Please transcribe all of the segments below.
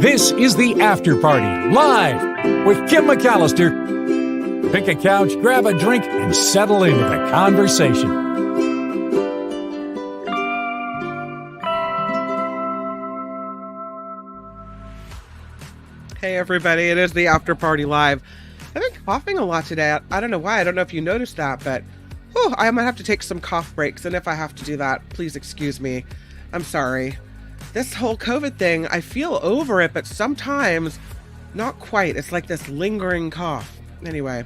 This is the After Party, live with Kim McAllister. Pick a couch, grab a drink, and settle into the conversation. Hey everybody, it is the After Party Live. I've been coughing a lot today. I don't know why. I don't know if you noticed that, but I might have to take some cough breaks. And if I have to do that, please excuse me. I'm sorry. This whole COVID thing, I feel over it, but sometimes not quite. It's like this lingering cough. Anyway,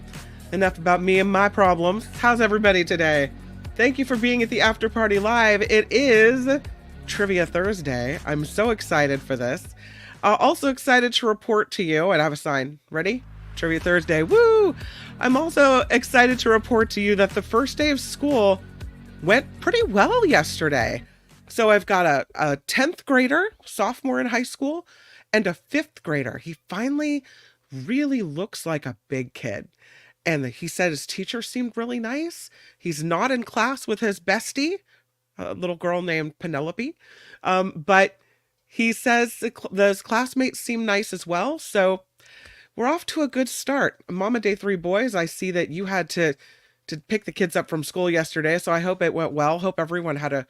enough about me and my problems. How's everybody today? Thank you for being at the After Party Live. It is Trivia Thursday. I'm so excited for this. Also excited to report to you, and I have a sign. Ready? Trivia Thursday. Woo! I'm also excited to report to you that the first day of school went pretty well yesterday. So I've got a 10th grader, sophomore in high school, and a 5th grader. He finally really looks like a big kid. And he said his teacher seemed really nice. He's not in class with his bestie, a little girl named Penelope. But he says those classmates seem nice as well. So we're off to a good start. Mama Day 3 boys, I see that you had to pick the kids up from school yesterday. So I hope it went well. Hope everyone had a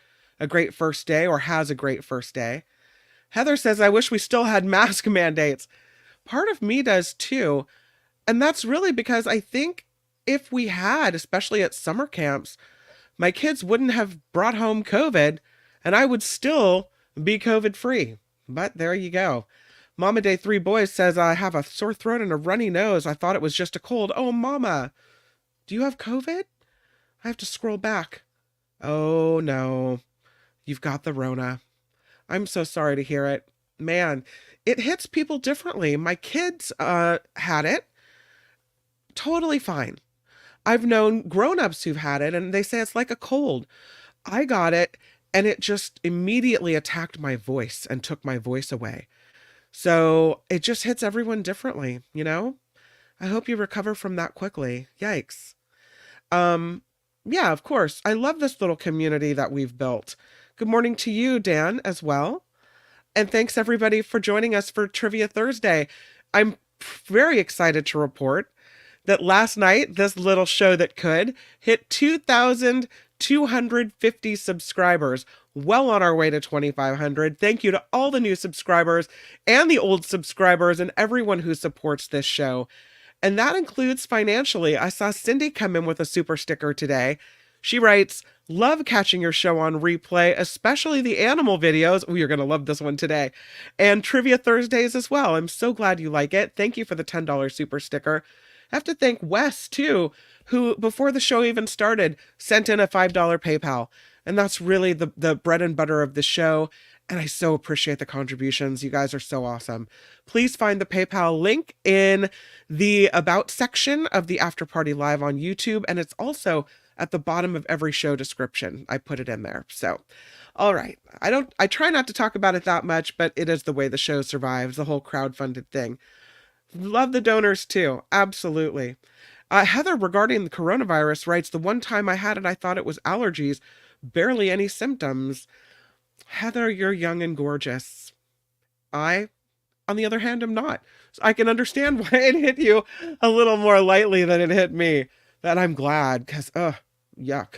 great first day or has a great first day. Heather says, I wish we still had mask mandates. Part of me does too. And that's really because I think if we had, especially at summer camps, my kids wouldn't have brought home COVID and I would still be COVID free. But there you go. Mama Day 3 boys says, I have a sore throat and a runny nose. I thought it was just a cold. Oh, Mama, do you have COVID? I have to scroll back. Oh, no. You've got the Rona. I'm so sorry to hear it. Man, it hits people differently. My kids had it. Totally fine. I've known grown-ups who've had it, and they say it's like a cold. I got it, and it just immediately attacked my voice and took my voice away. So it just hits everyone differently, you know? I hope you recover from that quickly. Yikes. Yeah, of course. I love this little community that we've built. Good morning to you, Dan, as well. And thanks everybody for joining us for Trivia Thursday. I'm very excited to report that last night, this little show that could hit 2,250 subscribers. Well on our way to 2,500. Thank you to all the new subscribers and the old subscribers and everyone who supports this show. And that includes financially. I saw Cindy come in with a super sticker today. She writes, love catching your show on replay, especially the animal videos. Oh, you're going to love this one today. And Trivia Thursdays as well. I'm so glad you like it. Thank you for the $10 super sticker. I have to thank Wes, too, who, before the show even started, sent in a $5 PayPal. And that's really the bread and butter of the show. And I so appreciate the contributions. You guys are so awesome. Please find the PayPal link in the About section of the After Party Live on YouTube. And it's also at the bottom of every show description. I put it in there. So, all right. I try not to talk about it that much, but it is the way the show survives, the whole crowdfunded thing. Love the donors too. Absolutely. Heather, regarding the coronavirus, writes, the one time I had it, I thought it was allergies. Barely any symptoms. Heather, you're young and gorgeous. I, on the other hand, am not. So I can understand why it hit you a little more lightly than it hit me. That I'm glad, because, yuck.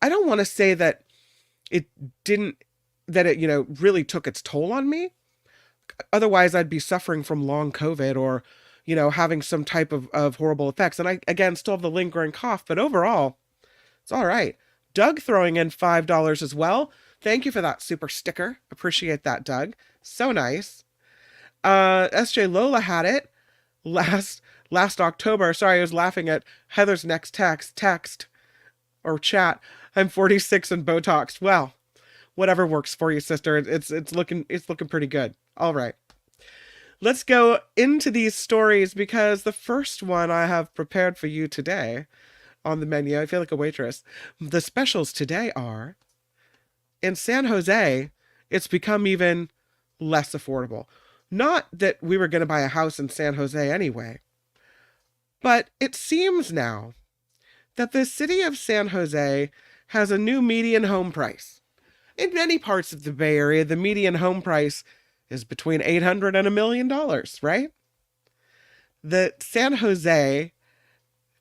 I don't want to say that it really took its toll on me. Otherwise, I'd be suffering from long COVID or, having some type of horrible effects. And I, again, still have the lingering cough, but overall, it's all right. Doug throwing in $5 as well. Thank you for that super sticker. Appreciate that, Doug. So nice. SJ Lola had it last October. Sorry, I was laughing at Heather's next text or chat. I'm 46 and Botox. Well, whatever works for you, sister. It's looking pretty good. All right. Let's go into these stories because the first one I have prepared for you today on the menu, I feel like a waitress. The specials today are, in San Jose, it's become even less affordable. Not that we were going to buy a house in San Jose anyway, but it seems now that the city of San Jose has a new median home price. In many parts of the Bay Area, the median home price is between $800 and $1 million, right? The San Jose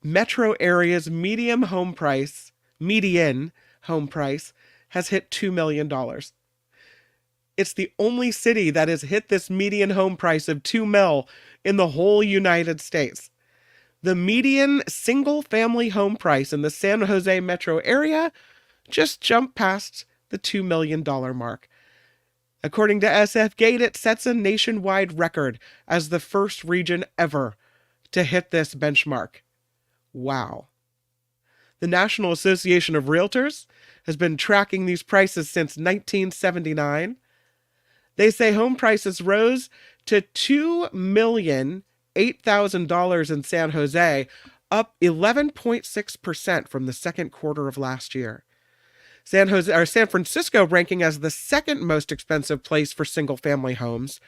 metro area's median home price has hit $2 million. It's the only city that has hit this median home price of $2 million in the whole United States. The median single-family home price in the San Jose metro area just jumped past the $2 million mark. According to SFGate, it sets a nationwide record as the first region ever to hit this benchmark. Wow. The National Association of Realtors has been tracking these prices since 1979. They say home prices rose to $2,008,000 in San Jose, up 11.6% from the second quarter of last year. San Francisco ranking as the second most expensive place for single-family homes,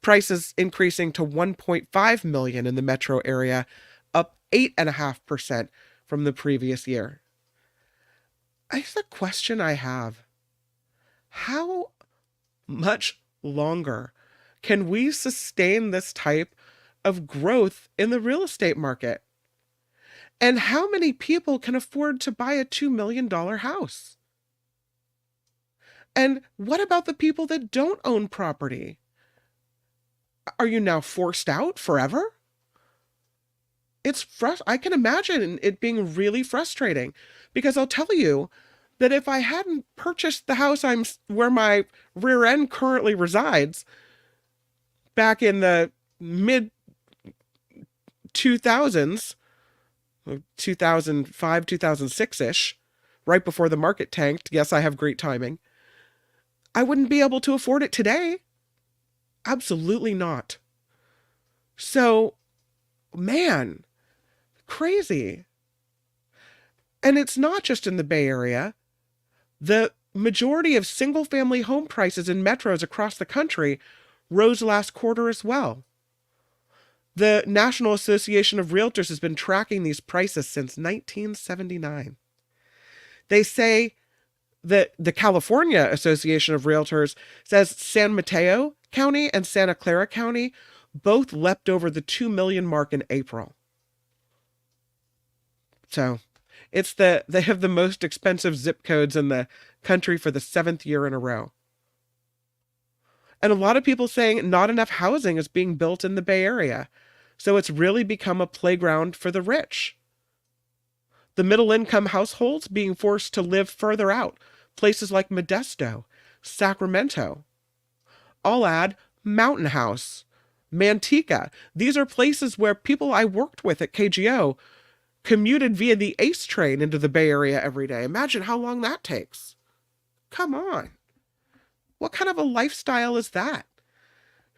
prices increasing to $1.5 million in the metro area, up 8.5% from the previous year. It's a question I have. How much longer can we sustain this type of growth in the real estate market? And how many people can afford to buy a $2 million house? And what about the people that don't own property? Are you now forced out forever? I can imagine it being really frustrating, because I'll tell you that if I hadn't purchased the house where my rear end currently resides back in the mid 2000s, 2005, 2006-ish, right before the market tanked. Yes, I have great timing. I wouldn't be able to afford it today. Absolutely not. So, man, crazy. And it's not just in the Bay Area. The majority of single-family home prices in metros across the country rose last quarter as well. The National Association of Realtors has been tracking these prices since 1979. They say that the California Association of Realtors says San Mateo County and Santa Clara County both leapt over the 2 million mark in April. So they have the most expensive zip codes in the country for the 7th year in a row. And a lot of people saying not enough housing is being built in the Bay Area. So it's really become a playground for the rich. The middle-income households being forced to live further out, places like Modesto, Sacramento. I'll add Mountain House, Manteca. These are places where people I worked with at KGO commuted via the ACE train into the Bay Area every day. Imagine how long that takes. Come on. What kind of a lifestyle is that?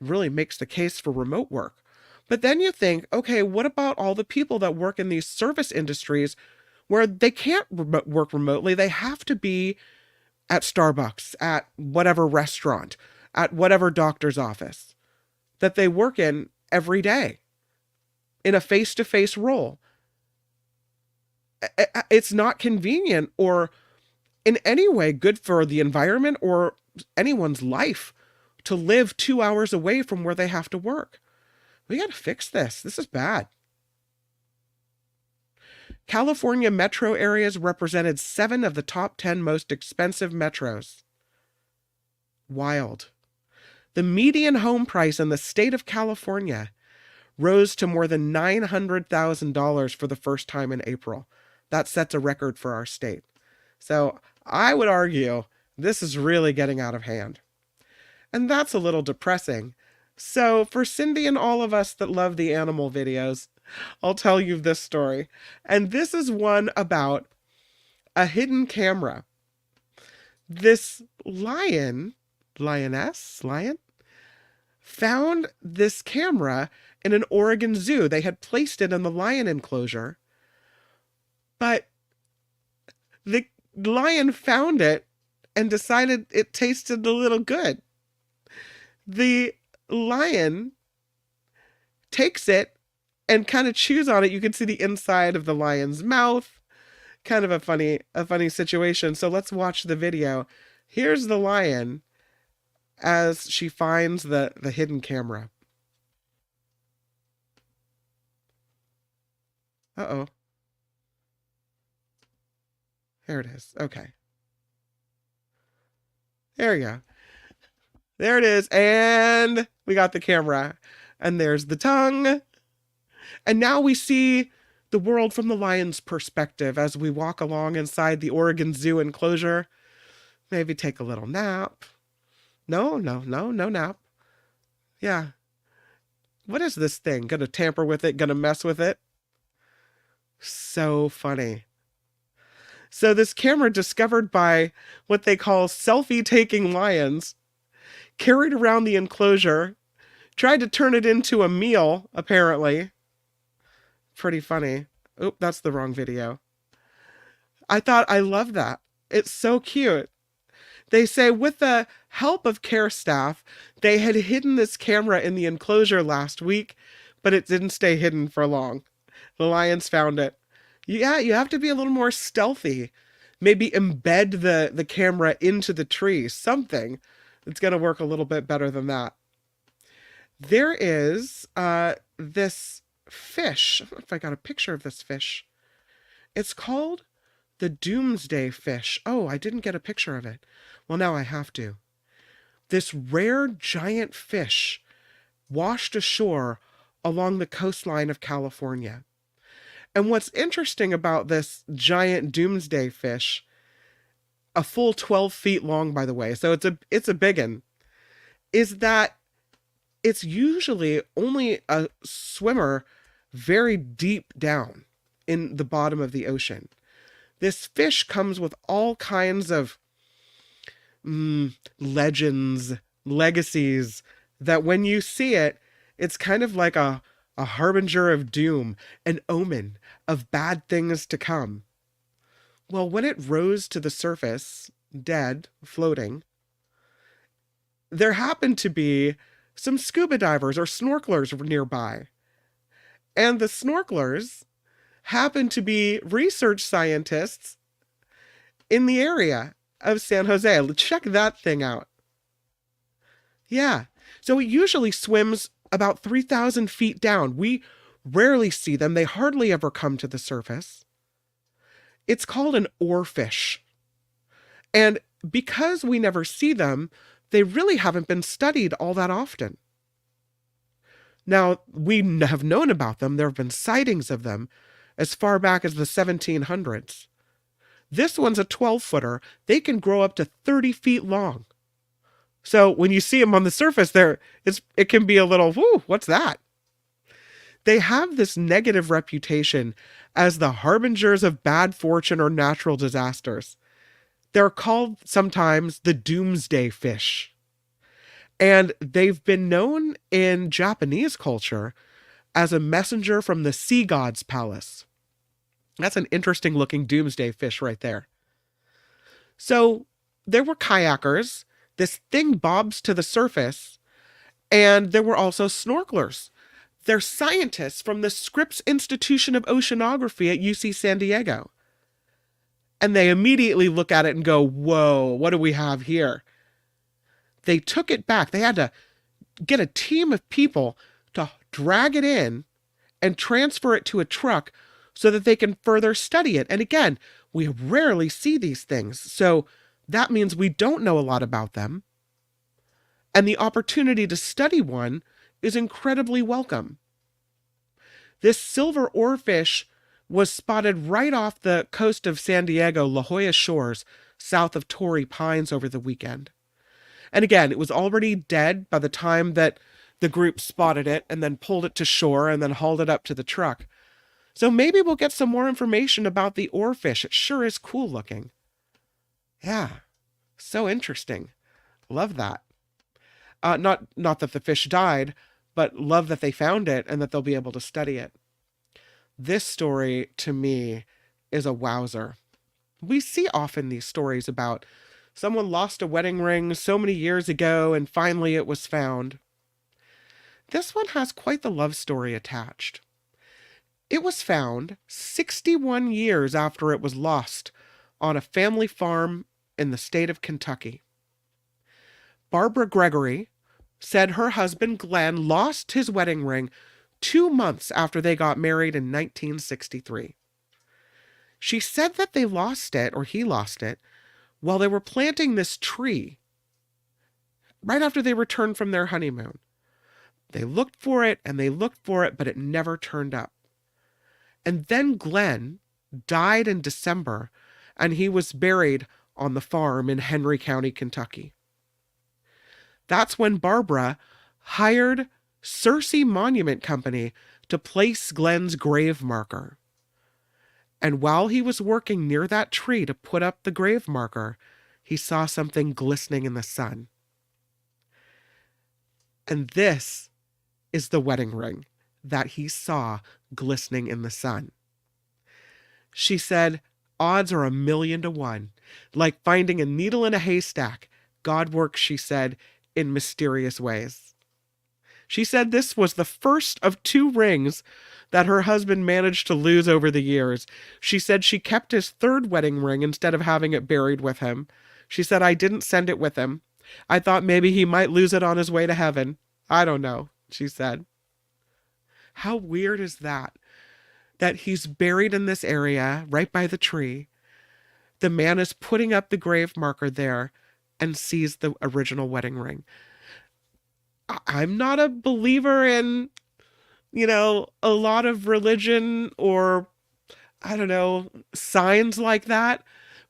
It really makes the case for remote work. But then you think, okay, what about all the people that work in these service industries where they can't work remotely? They have to be at Starbucks, at whatever restaurant, at whatever doctor's office that they work in every day in a face-to-face role. It's not convenient or in any way good for the environment or anyone's life to live 2 hours away from where they have to work. We got to fix this. This is bad. California metro areas represented 7 of the top 10 most expensive metros. Wild. The median home price in the state of California rose to more than $900,000 for the first time in April. That sets a record for our state. So I would argue this is really getting out of hand. And that's a little depressing. So for Cindy and all of us that love the animal videos, I'll tell you this story. And this is one about a hidden camera. This lion, found this camera in an Oregon zoo. They had placed it in the lion enclosure, but the lion found it and decided it tasted a little good. The lion takes it and kind of chews on it. You can see the inside of the lion's mouth. Kind of a funny situation. So let's watch the video. Here's the lion as she finds the hidden camera. Uh-oh. There it is. Okay. There you go. There it is. And we got the camera. And there's the tongue. And now we see the world from the lion's perspective as we walk along inside the Oregon Zoo enclosure. Maybe take a little nap. No nap. Yeah. What is this thing? Gonna tamper with it? Gonna mess with it? So funny. So this camera, discovered by what they call selfie-taking lions, carried around the enclosure, tried to turn it into a meal, apparently. Pretty funny. Oop, that's the wrong video. I love that. It's so cute. They say with the help of care staff, they had hidden this camera in the enclosure last week, but it didn't stay hidden for long. The lions found it. Yeah, you have to be a little more stealthy. Maybe embed the camera into the tree. Something that's going to work a little bit better than that. There is this fish. I don't know if I got a picture of this fish. It's called the Doomsday fish. Oh, I didn't get a picture of it. Well, now I have to. This rare giant fish washed ashore along the coastline of California. And what's interesting about this giant Doomsday fish, a full 12 feet long, by the way, so it's a biggin, is that it's usually only a swimmer very deep down in the bottom of the ocean. This fish comes with all kinds of legends, legacies, that when you see it, it's kind of like a harbinger of doom, an omen of bad things to come. Well, when it rose to the surface, dead, floating, there happened to be some scuba divers or snorkelers nearby. And the snorkelers happened to be research scientists in the area of San Jose. Check that thing out. Yeah. So it usually swims about 3,000 feet down. We rarely see them. They hardly ever come to the surface. It's called an oarfish. And because we never see them, they really haven't been studied all that often. Now, we have known about them. There have been sightings of them as far back as the 1700s. This one's a 12-footer. They can grow up to 30 feet long. So when you see them on the surface, it can be a little, whoo, what's that? They have this negative reputation as the harbingers of bad fortune or natural disasters. They're called sometimes the Doomsday fish. And they've been known in Japanese culture as a messenger from the sea god's palace. That's an interesting looking Doomsday fish right there. So there were kayakers. This thing bobs to the surface, and there were also snorkelers. They're scientists from the Scripps Institution of Oceanography at UC San Diego. And they immediately look at it and go, whoa, what do we have here? They took it back. They had to get a team of people to drag it in and transfer it to a truck so that they can further study it. And again, we rarely see these things. So that means we don't know a lot about them. And the opportunity to study one is incredibly welcome. This silver oarfish was spotted right off the coast of San Diego, La Jolla Shores, south of Torrey Pines over the weekend. And again, it was already dead by the time that the group spotted it and then pulled it to shore and then hauled it up to the truck. So maybe we'll get some more information about the oarfish. It sure is cool looking. Yeah, so interesting. Love that. Not that the fish died, but love that they found it and that they'll be able to study it. This story, to me, is a wowzer. We see often these stories about someone lost a wedding ring so many years ago and finally it was found. This one has quite the love story attached. It was found 61 years after it was lost on a family farm in the state of Kentucky. Barbara Gregory said her husband Glenn lost his wedding ring 2 months after they got married in 1963. She said that they lost it, or he lost it, while they were planting this tree right after they returned from their honeymoon. They looked for it and they looked for it, but it never turned up. And then Glenn died in December, and he was buried on the farm in Henry County, Kentucky. That's when Barbara hired Cersei Monument Company to place Glenn's grave marker. And while he was working near that tree to put up the grave marker, he saw something glistening in the sun. And this is the wedding ring that he saw glistening in the sun. She said, odds are 1,000,000 to 1. Like finding a needle in a haystack, God works, she said, in mysterious ways. She said this was the first of 2 rings that her husband managed to lose over the years. She said she kept his 3rd wedding ring instead of having it buried with him. She said, I didn't send it with him. I thought maybe he might lose it on his way to heaven. I don't know, she said. How weird is that? That he's buried in this area right by the tree. The man is putting up the grave marker there and sees the original wedding ring. I'm not a believer in, a lot of religion or, signs like that.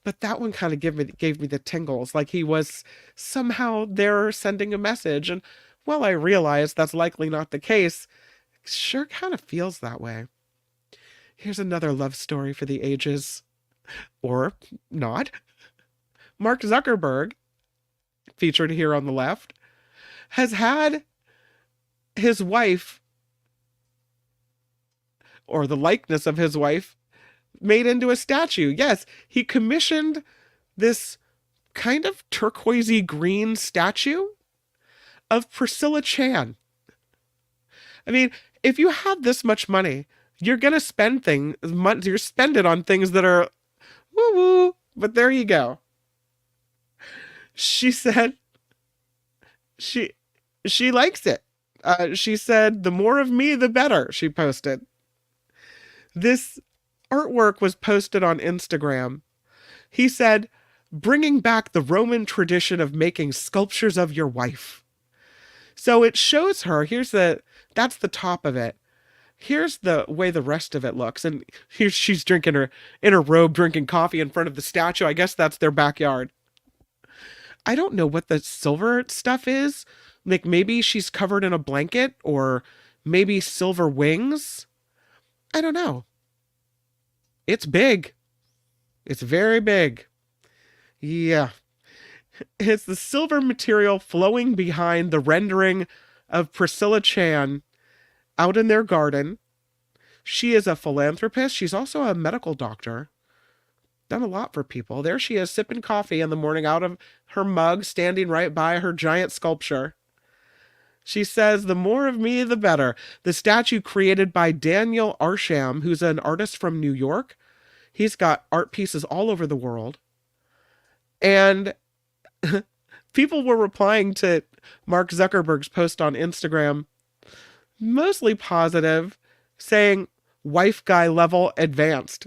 But that one kind of gave me the tingles, like he was somehow there sending a message. And while I realize that's likely not the case, it sure kind of feels that way. Here's another love story for the ages. Or not. Mark Zuckerberg, featured here on the left, has had his wife, or the likeness of his wife, made into a statue. Yes, he commissioned this kind of turquoisey green statue of Priscilla Chan. I mean, if you have this much money, you're going to spend it on things that are woo-woo, but there you go. She said she likes it. She said, the more of me, the better, she posted. This artwork was posted on Instagram. He said, bringing back the Roman tradition of making sculptures of your wife. So it shows her, that's the top of it. Here's the way the rest of it looks. And here she's in her robe, drinking coffee in front of the statue. I guess that's their backyard. I don't know what the silver stuff is. Like maybe she's covered in a blanket, or maybe silver wings. I don't know. It's big. It's very big. Yeah. It's the silver material flowing behind the rendering of Priscilla Chan out in their garden. She is a philanthropist. She's also a medical doctor. Done a lot for people. There she is, sipping coffee in the morning out of her mug, standing right by her giant sculpture. She says, the more of me, the better. The statue created by Daniel Arsham, who's an artist from New York. He's got art pieces all over the world. And people were replying to Mark Zuckerberg's post on Instagram, mostly positive, saying, wife guy level advanced.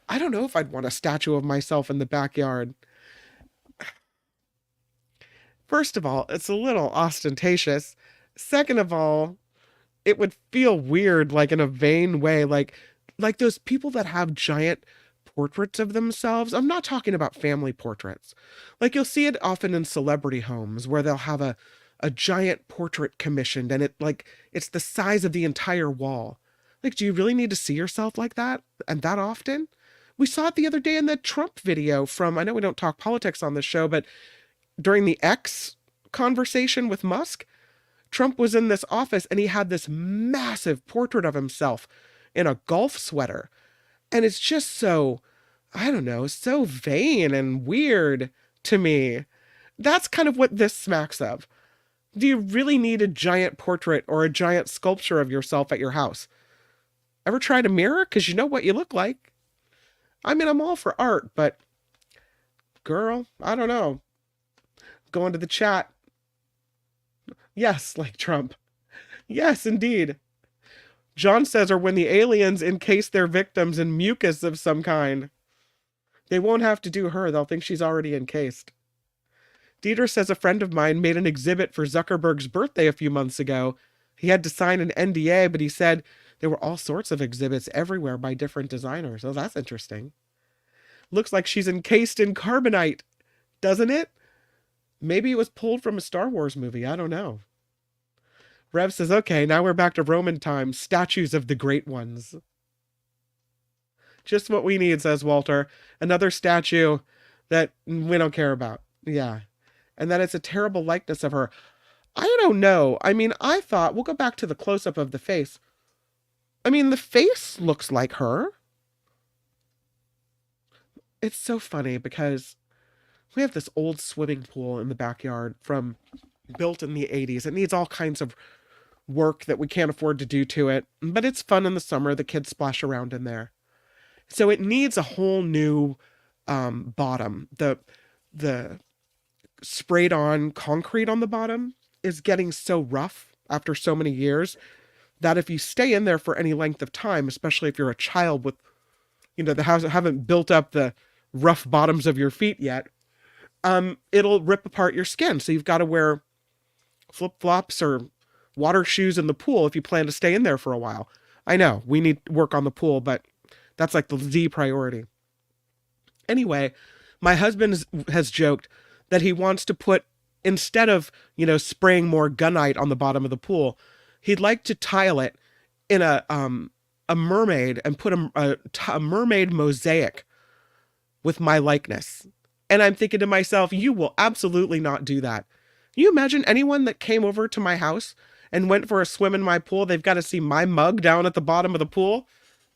I don't know if I'd want a statue of myself in the backyard. First of all, it's a little ostentatious. Second of all, it would feel weird, like in a vain way, like those people that have giant portraits of themselves. I'm not talking about family portraits. Like you'll see it often in celebrity homes where they'll have a giant portrait commissioned, and it's the size of the entire wall. Like, do you really need to see yourself like that and that often? We saw it the other day in the Trump video from, I know we don't talk politics on this show, but during the X conversation with Musk, Trump was in this office and he had this massive portrait of himself in a golf sweater. And it's just so, I don't know, so vain and weird to me. That's kind of what this smacks of. Do you really need a giant portrait or a giant sculpture of yourself at your house? Ever tried a mirror? Because you know what you look like. I mean, I'm all for art, but girl, I don't know. Going to the chat. Yes, like Trump. Yes, indeed. John says, or when the aliens encase their victims in mucus of some kind. They won't have to do her. They'll think she's already encased. Dieter says a friend of mine made an exhibit for Zuckerberg's birthday a few months ago. He had to sign an NDA, but he said there were all sorts of exhibits everywhere by different designers. Oh, that's interesting. Looks like she's encased in carbonite, doesn't it? Maybe it was pulled from a Star Wars movie. I don't know. Rev says, okay, now we're back to Roman times. Statues of the great ones. Just what we need, says Walter. Another statue that we don't care about. Yeah. And that it's a terrible likeness of her. I don't know. I mean, I thought, we'll go back to the close-up of the face. I mean, the face looks like her. It's so funny because we have this old swimming pool in the backyard built in the 80s. It needs all kinds of work that we can't afford to do to it. But it's fun in the summer. The kids splash around in there. So it needs a whole new bottom. The sprayed on concrete on the bottom is getting so rough after so many years that if you stay in there for any length of time, especially if you're a child with, the house haven't built up the rough bottoms of your feet yet, it'll rip apart your skin. So you've got to wear flip-flops or water shoes in the pool if you plan to stay in there for a while. I know we need work on the pool, but that's like the Z priority. Anyway, my husband has joked that he wants to put, instead of, spraying more gunite on the bottom of the pool, he'd like to tile it in a mermaid and put a mermaid mosaic with my likeness. And I'm thinking to myself, you will absolutely not do that. Can you imagine anyone that came over to my house and went for a swim in my pool, they've got to see my mug down at the bottom of the pool?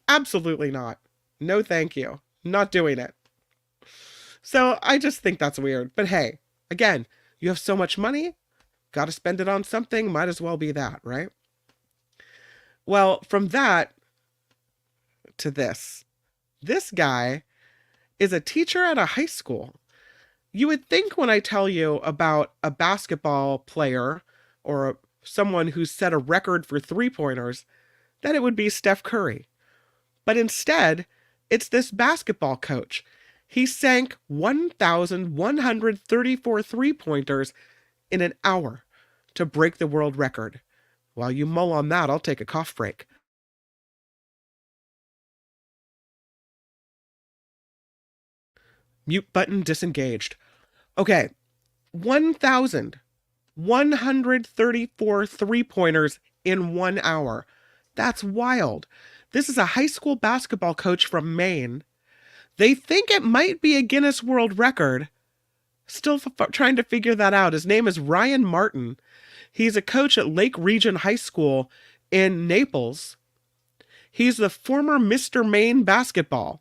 Absolutely not. No, thank you. Not doing it. So I just think that's weird. But hey, again, you have so much money, got to spend it on something, might as well be that, right? Well, from that to this. This guy is a teacher at a high school. You would think when I tell you about a basketball player or someone who set a record for three-pointers, that it would be Steph Curry. But instead, it's this basketball coach. He sank 1,134 three-pointers in an hour to break the world record. While you mull on that, I'll take a cough break. Mute button disengaged. Okay, 1,134 three-pointers in 1 hour. That's wild. This is a high school basketball coach from Maine. They think it might be a Guinness World Record. Still trying to figure that out. His name is Ryan Martin. He's a coach at Lake Region High School in Naples. He's the former Mr. Maine basketball.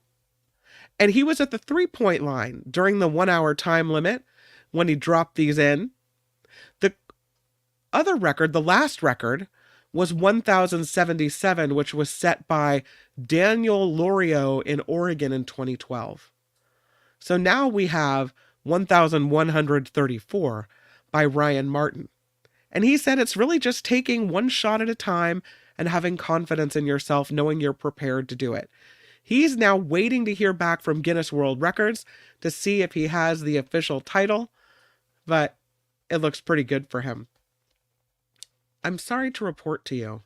And he was at the three-point line during the 1 hour time limit when he dropped these in. The other record, the last record, was 1,077, which was set by Daniel Lorio in Oregon in 2012. So now we have 1,134 by Ryan Martin. And he said it's really just taking one shot at a time and having confidence in yourself, knowing you're prepared to do it. He's now waiting to hear back from Guinness World Records to see if he has the official title, but it looks pretty good for him. I'm sorry to report to you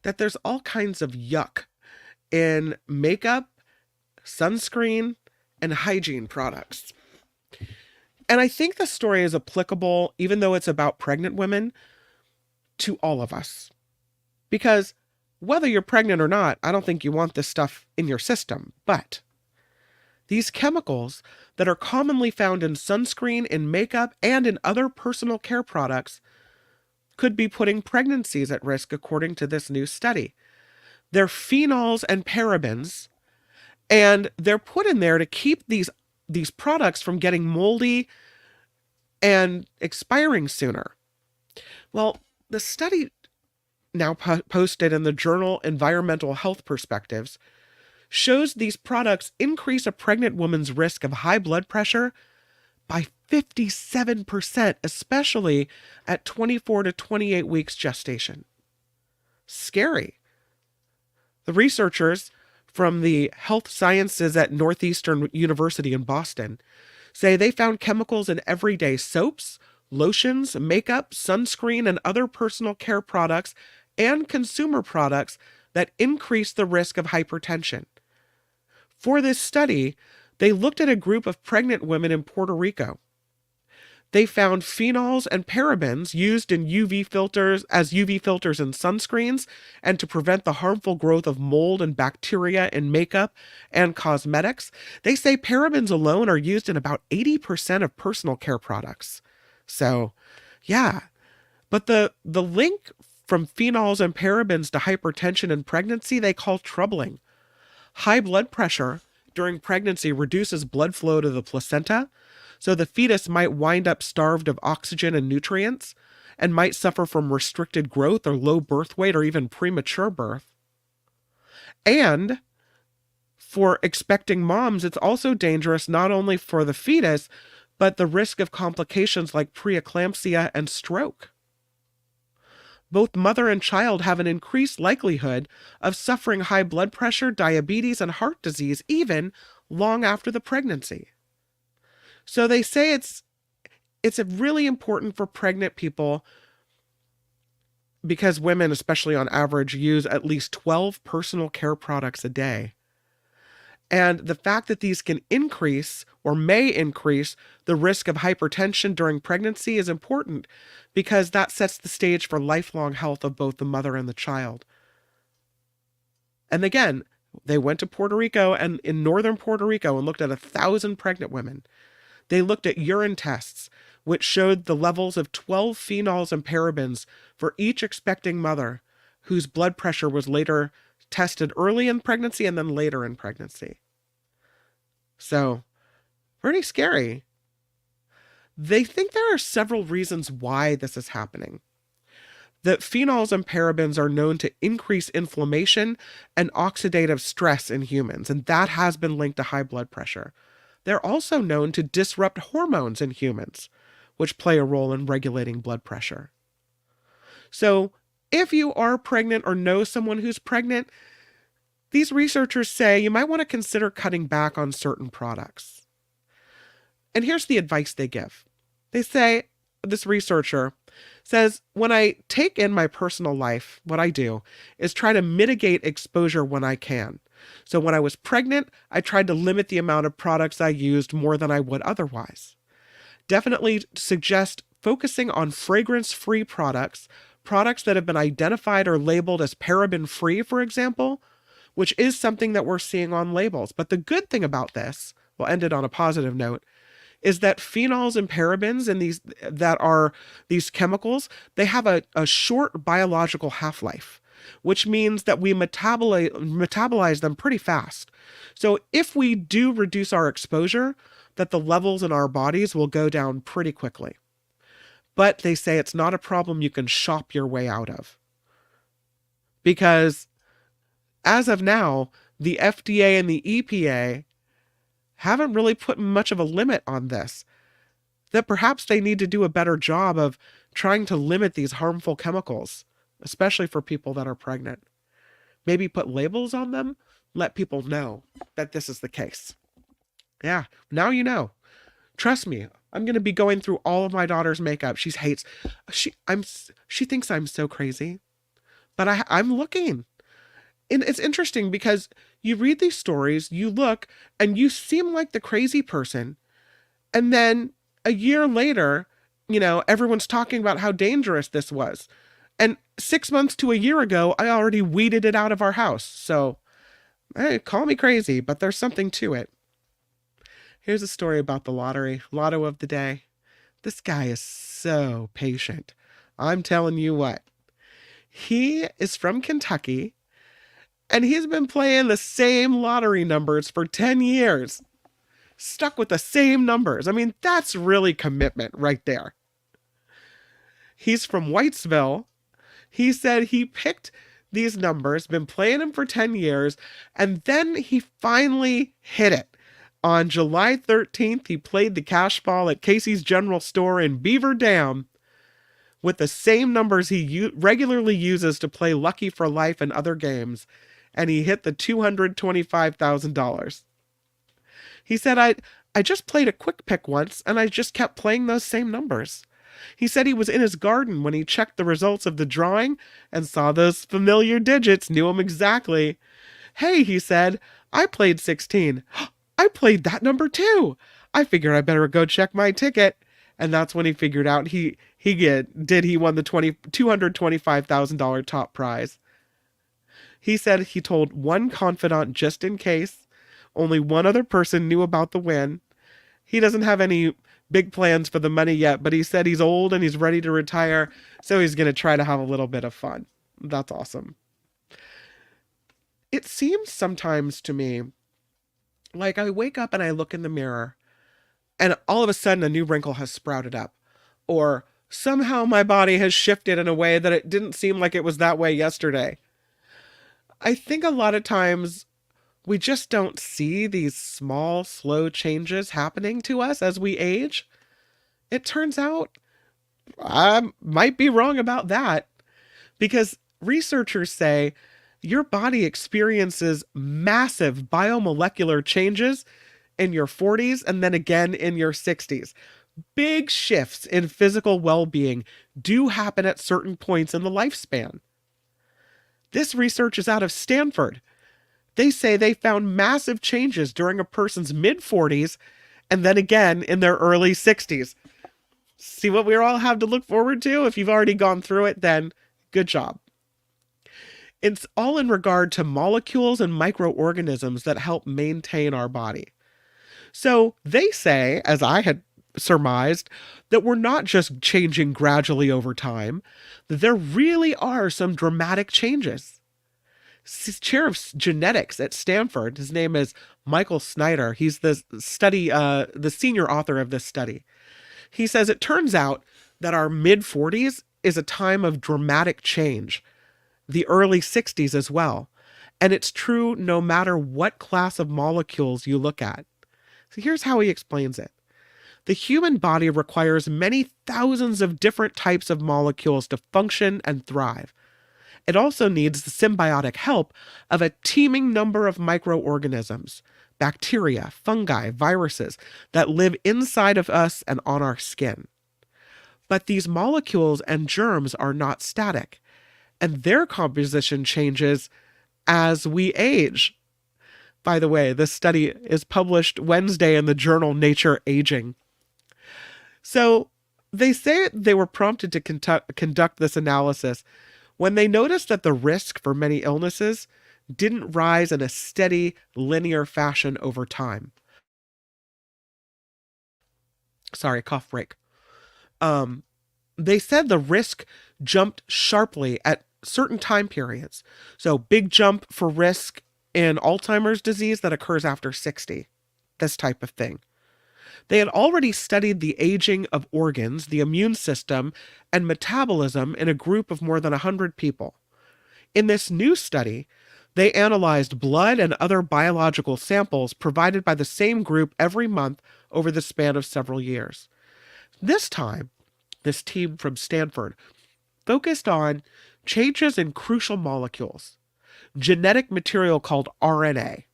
that there's all kinds of yuck in makeup, sunscreen, and hygiene products. And I think the story is applicable, even though it's about pregnant women, to all of us. Because whether you're pregnant or not, I don't think you want this stuff in your system. But these chemicals that are commonly found in sunscreen, in makeup, and in other personal care products could be putting pregnancies at risk, according to this new study. They're phenols and parabens, and they're put in there to keep these products from getting moldy and expiring sooner. Well, the study, now posted in the journal Environmental Health Perspectives, shows these products increase a pregnant woman's risk of high blood pressure by 57%, especially at 24 to 28 weeks gestation. Scary. The researchers from the health sciences at Northeastern University in Boston say they found chemicals in everyday soaps, lotions, makeup, sunscreen, and other personal care products and consumer products that increase the risk of hypertension. For this study, they looked at a group of pregnant women in Puerto Rico. They found phenols and parabens used in UV filters and sunscreens and to prevent the harmful growth of mold and bacteria in makeup and cosmetics. They say parabens alone are used in about 80% of personal care products. So, yeah. But the link from phenols and parabens to hypertension in pregnancy they call troubling. High blood pressure during pregnancy reduces blood flow to the placenta, so the fetus might wind up starved of oxygen and nutrients and might suffer from restricted growth or low birth weight or even premature birth. And for expecting moms, it's also dangerous not only for the fetus, but the risk of complications like preeclampsia and stroke. Both mother and child have an increased likelihood of suffering high blood pressure, diabetes, and heart disease even long after the pregnancy. So they say it's really important for pregnant people because women, especially on average, use at least 12 personal care products a day. And the fact that these can increase or may increase the risk of hypertension during pregnancy is important because that sets the stage for lifelong health of both the mother and the child. And again, they went to Puerto Rico and in northern Puerto Rico and looked at 1,000 pregnant women. They looked at urine tests, which showed the levels of 12 phenols and parabens for each expecting mother whose blood pressure was later tested early in pregnancy and then later in pregnancy. So, pretty scary. They think there are several reasons why this is happening. That phenols and parabens are known to increase inflammation and oxidative stress in humans, and that has been linked to high blood pressure. They're also known to disrupt hormones in humans, which play a role in regulating blood pressure. So, if you are pregnant or know someone who's pregnant, these researchers say you might want to consider cutting back on certain products. And here's the advice they give. They say, this researcher says, when I take in my personal life, what I do is try to mitigate exposure when I can. So when I was pregnant, I tried to limit the amount of products I used more than I would otherwise. Definitely suggest focusing on fragrance-free products that have been identified or labeled as paraben-free, for example, which is something that we're seeing on labels. But the good thing about this, we'll end it on a positive note, is that phenols and parabens and these chemicals, they have a short biological half-life, which means that we metabolize them pretty fast. So if we do reduce our exposure, that the levels in our bodies will go down pretty quickly. But they say it's not a problem you can shop your way out of. Because as of now, the FDA and the EPA haven't really put much of a limit on this. That perhaps they need to do a better job of trying to limit these harmful chemicals, especially for people that are pregnant. Maybe put labels on them, let people know that this is the case. Yeah, now you know. Trust me, I'm going to be going through all of my daughter's makeup. She thinks I'm so crazy, but I'm looking. And it's interesting because you read these stories, you look, and you seem like the crazy person. And then a year later, everyone's talking about how dangerous this was. And 6 months to a year ago, I already weeded it out of our house. So, hey, call me crazy, but there's something to it. Here's a story about the lotto of the day. This guy is so patient. I'm telling you what. He is from Kentucky, and he's been playing the same lottery numbers for 10 years. Stuck with the same numbers. I mean, that's really commitment right there. He's from Whitesville. He said he picked these numbers, been playing them for 10 years, and then he finally hit it On July 13th, he played the cash ball at Casey's General Store in Beaver Dam with the same numbers he regularly uses to play Lucky for Life and other games, and he hit the $225,000. He said, I just played a quick pick once, and I just kept playing those same numbers. He said he was in his garden when he checked the results of the drawing and saw those familiar digits, knew them exactly. Hey, he said, I played 16. I played that number too. I figured I better go check my ticket. And that's when he figured out he won the $225,000 top prize. He said he told one confidant just in case. Only one other person knew about the win. He doesn't have any big plans for the money yet, but he said he's old and he's ready to retire, so he's going to try to have a little bit of fun. That's awesome. It seems sometimes to me like I wake up and I look in the mirror and all of a sudden a new wrinkle has sprouted up, or somehow my body has shifted in a way that it didn't seem like it was that way yesterday. I think a lot of times we just don't see these small, slow changes happening to us as we age. It turns out I might be wrong about that, because researchers say your body experiences massive biomolecular changes in your 40s and then again in your 60s. Big shifts in physical well-being do happen at certain points in the lifespan. This research is out of Stanford. They say they found massive changes during a person's mid-40s and then again in their early 60s. See what we all have to look forward to? If you've already gone through it, then good job. It's all in regard to molecules and microorganisms that help maintain our body. So they say, as I had surmised, that we're not just changing gradually over time, that there really are some dramatic changes. Chair of genetics at Stanford, his name is Michael Snyder. He's the senior author of this study. He says it turns out that our mid-40s is a time of dramatic change, the early 60s as well. And it's true no matter what class of molecules you look at. So here's how he explains it. The human body requires many thousands of different types of molecules to function and thrive. It also needs the symbiotic help of a teeming number of microorganisms, bacteria, fungi, viruses that live inside of us and on our skin. But these molecules and germs are not static, and their composition changes as we age. By the way, this study is published Wednesday in the journal Nature Aging. So they say they were prompted to conduct this analysis when they noticed that the risk for many illnesses didn't rise in a steady, linear fashion over time. Sorry, cough break. They said the risk jumped sharply at certain time periods. So big jump for risk in Alzheimer's disease that occurs after 60, this type of thing. They had already studied the aging of organs, the immune system, and metabolism in a group of more than 100 people. In this new study, they analyzed blood and other biological samples provided by the same group every month over the span of several years. This time, this team from Stanford focused on changes in crucial molecules, genetic material called RNA,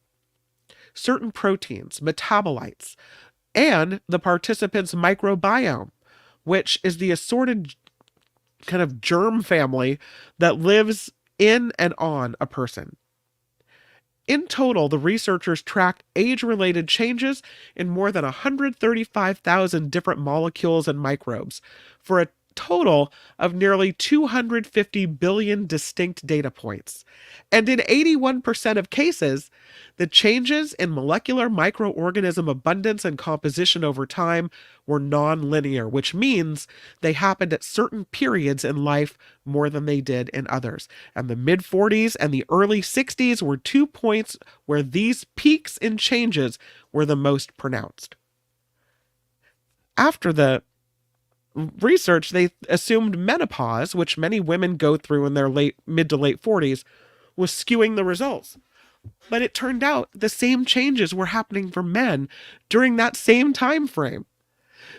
certain proteins, metabolites, and the participants' microbiome, which is the assorted kind of germ family that lives in and on a person. In total, the researchers tracked age-related changes in more than 135,000 different molecules and microbes for a total of nearly 250 billion distinct data points. And in 81% of cases, the changes in molecular microorganism abundance and composition over time were non-linear, which means they happened at certain periods in life more than they did in others. And the mid-40s and the early 60s were 2 points where these peaks in changes were the most pronounced. After the research, they assumed menopause, which many women go through in their mid to late 40s, was skewing the results. But it turned out the same changes were happening for men during that same time frame.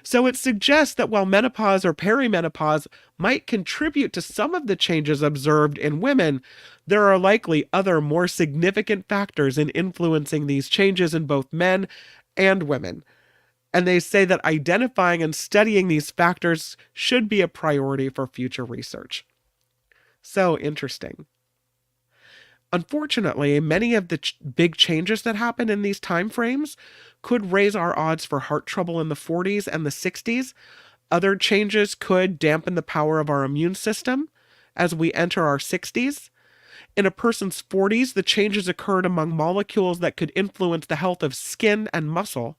So it suggests that while menopause or perimenopause might contribute to some of the changes observed in women, there are likely other more significant factors in influencing these changes in both men and women. And they say that identifying and studying these factors should be a priority for future research. So interesting. Unfortunately, many of the big changes that happen in these time frames could raise our odds for heart trouble in the 40s and the 60s. Other changes could dampen the power of our immune system as we enter our 60s. In a person's 40s, the changes occurred among molecules that could influence the health of skin and muscle,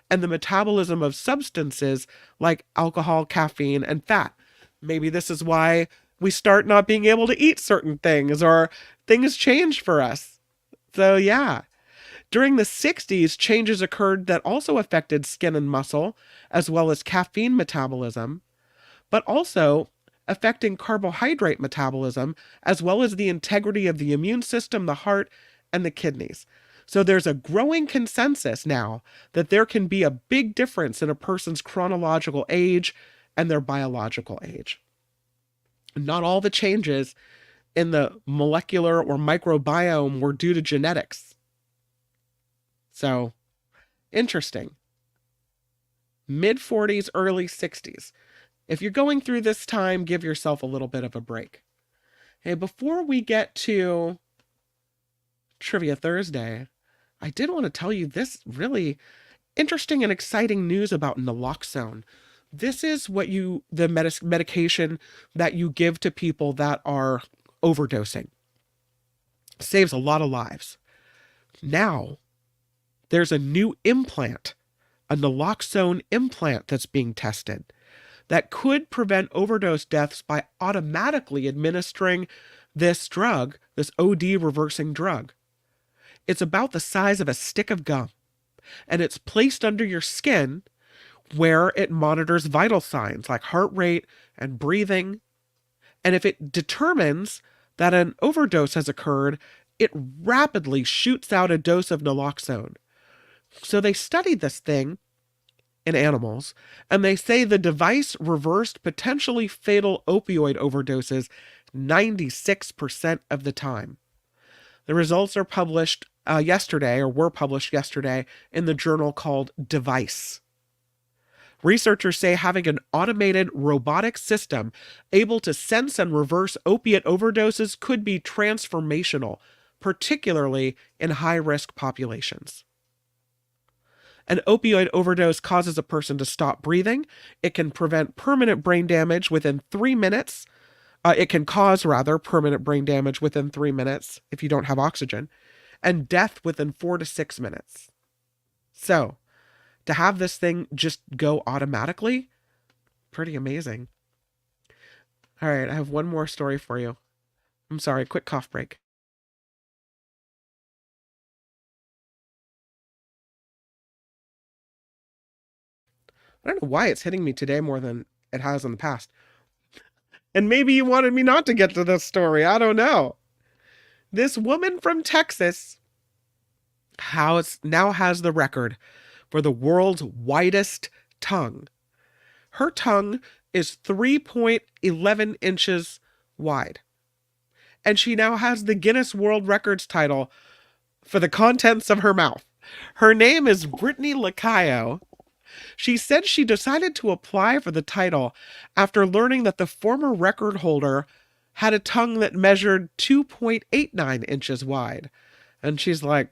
and the metabolism of substances like alcohol, caffeine, and fat. Maybe this is why we start not being able to eat certain things, or things change for us. So yeah. During the 60s, changes occurred that also affected skin and muscle, as well as caffeine metabolism, but also affecting carbohydrate metabolism, as well as the integrity of the immune system, the heart, and the kidneys. So there's a growing consensus now that there can be a big difference in a person's chronological age and their biological age. Not all the changes in the molecular or microbiome were due to genetics. So, interesting. Mid-40s, early 60s. If you're going through this time, give yourself a little bit of a break. Hey, before we get to Trivia Thursday, I did want to tell you this really interesting and exciting news about Naloxone. This is what the medication that you give to people that are overdosing. Saves a lot of lives. Now, there's a new implant, a Naloxone implant that's being tested that could prevent overdose deaths by automatically administering this drug, this OD reversing drug. It's about the size of a stick of gum, and it's placed under your skin where it monitors vital signs like heart rate and breathing. And if it determines that an overdose has occurred, it rapidly shoots out a dose of naloxone. So they studied this thing in animals, and they say the device reversed potentially fatal opioid overdoses 96% of the time. The results are published were published yesterday in the journal called Device. Researchers say having an automated robotic system able to sense and reverse opiate overdoses could be transformational, particularly in high-risk populations. An opioid overdose causes a person to stop breathing. It can prevent permanent brain damage within 3 minutes. It can cause, permanent brain damage within 3 minutes if you don't have oxygen, and death within 4 to 6 minutes. So, to have this thing just go automatically, pretty amazing. All right, I have one more story for you. I'm sorry, quick cough break. I don't know why it's hitting me today more than it has in the past. And maybe you wanted me not to get to this story. I don't know. This woman from Texas now has the record for the world's widest tongue. Her tongue is 3.11 inches wide. And she now has the Guinness World Records title for the contents of her mouth. Her name is Brittany Lacayo. She said she decided to apply for the title after learning that the former record holder had a tongue that measured 2.89 inches wide. And she's like,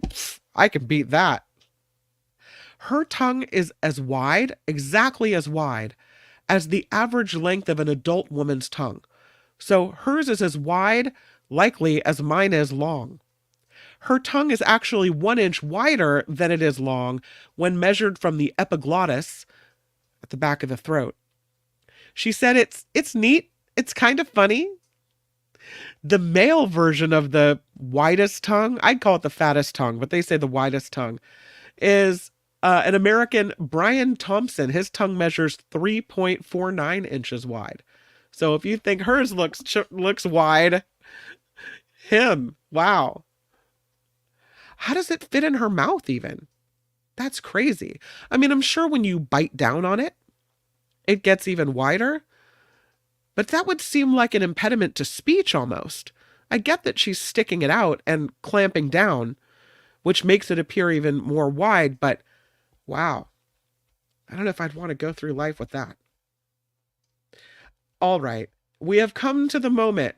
I can beat that. Her tongue is exactly as wide, as the average length of an adult woman's tongue. So hers is as wide, likely, as mine is long. Her tongue is actually 1 inch wider than it is long when measured from the epiglottis at the back of the throat. She said it's neat, it's kind of funny. The male version of the widest tongue, I'd call it the fattest tongue, but they say the widest tongue, is an American, Brian Thompson. His tongue measures 3.49 inches wide. So if you think hers looks wide, wow. How does it fit in her mouth even? That's crazy. I mean, I'm sure when you bite down on it, it gets even wider, but that would seem like an impediment to speech almost. I get that she's sticking it out and clamping down, which makes it appear even more wide, but wow. I don't know if I'd want to go through life with that. All right. We have come to the moment,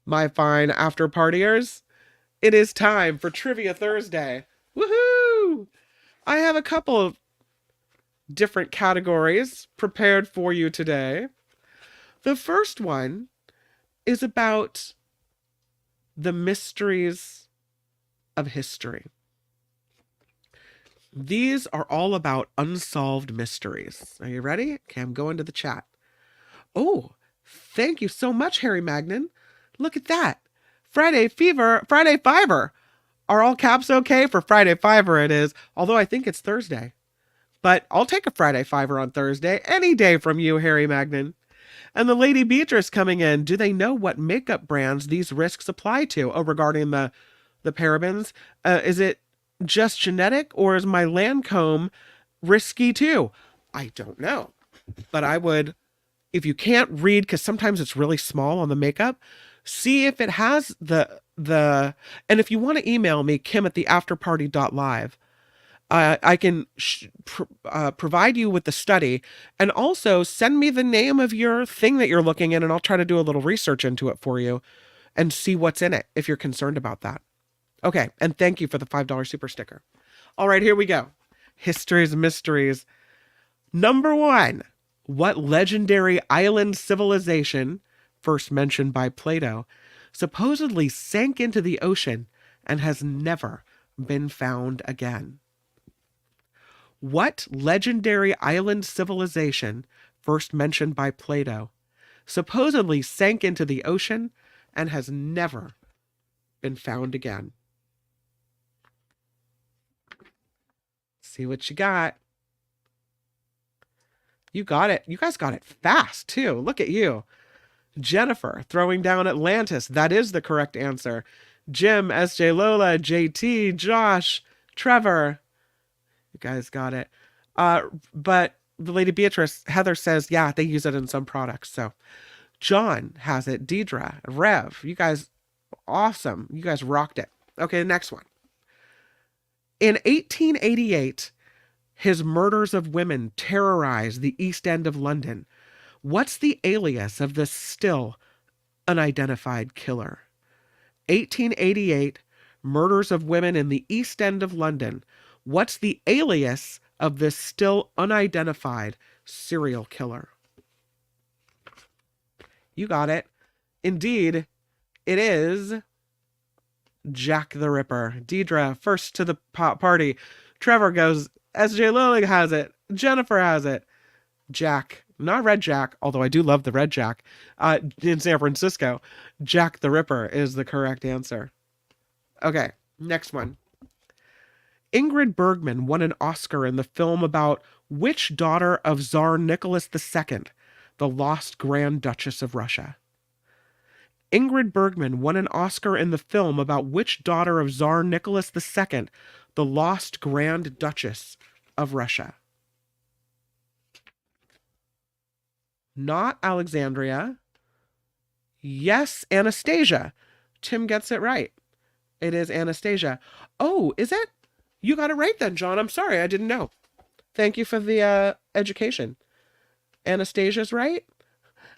my fine after partiers. It is time for Trivia Thursday. Woohoo! I have a couple of different categories prepared for you today. The first one is about the mysteries of history. These are all about unsolved mysteries. Are you ready? Okay, I'm going to the chat. Oh, thank you so much, Harry Magnan. Look at that. Friday Fiver. Are all caps okay? For Friday Fiver it is, although I think it's Thursday. But I'll take a Friday Fiver on Thursday any day from you, Harry Magnan. And the Lady Beatrice coming in. Do they know what makeup brands these risks apply to? Oh, regarding the parabens. Is it just genetic, or is my Lancome risky too? I don't know. But I would, if you can't read, because sometimes it's really small on the makeup, see if it has and if you want to email me, kim@theafterparty.live, I can provide you with the study, and also send me the name of your thing that you're looking in, and I'll try to do a little research into it for you and see what's in it if you're concerned about that. Okay, and thank you for the $5 super sticker. All right, here we go. History's mysteries. Number 1. What legendary island civilization, first mentioned by Plato, supposedly sank into the ocean and has never been found again? What legendary island civilization, first mentioned by Plato, supposedly sank into the ocean and has never been found again? See what you got. You got it. You guys got it fast, too. Look at you. Jennifer, throwing down Atlantis. That is the correct answer. Jim, SJ Lola, JT, Josh, Trevor. You guys got it. But the Lady Beatrice, Heather says, yeah, they use it in some products. So John has it. Deidre, Rev, you guys, awesome. You guys rocked it. Okay, the next one. In 1888, his murders of women terrorized the East End of London. What's the alias of this still unidentified killer? 1888, murders of women in the East End of London. What's the alias of this still unidentified serial killer? You got it. Indeed, it is Jack the Ripper. Deidre, first to the party. Trevor goes, SJ Lilly has it. Jennifer has it. Jack, not Red Jack, although I do love the Red Jack, in San Francisco. Jack the Ripper is the correct answer. Okay, next one. Ingrid Bergman won an Oscar in the film about which daughter of Tsar Nicholas II, the lost Grand Duchess of Russia? Ingrid Bergman won an Oscar in the film about which daughter of Tsar Nicholas II, the lost Grand Duchess of Russia? Not Alexandria. Yes, Anastasia. Tim gets it right. It is Anastasia. Oh, is it? You got it right then, John. I'm sorry, I didn't know. Thank you for the education. Anastasia's right.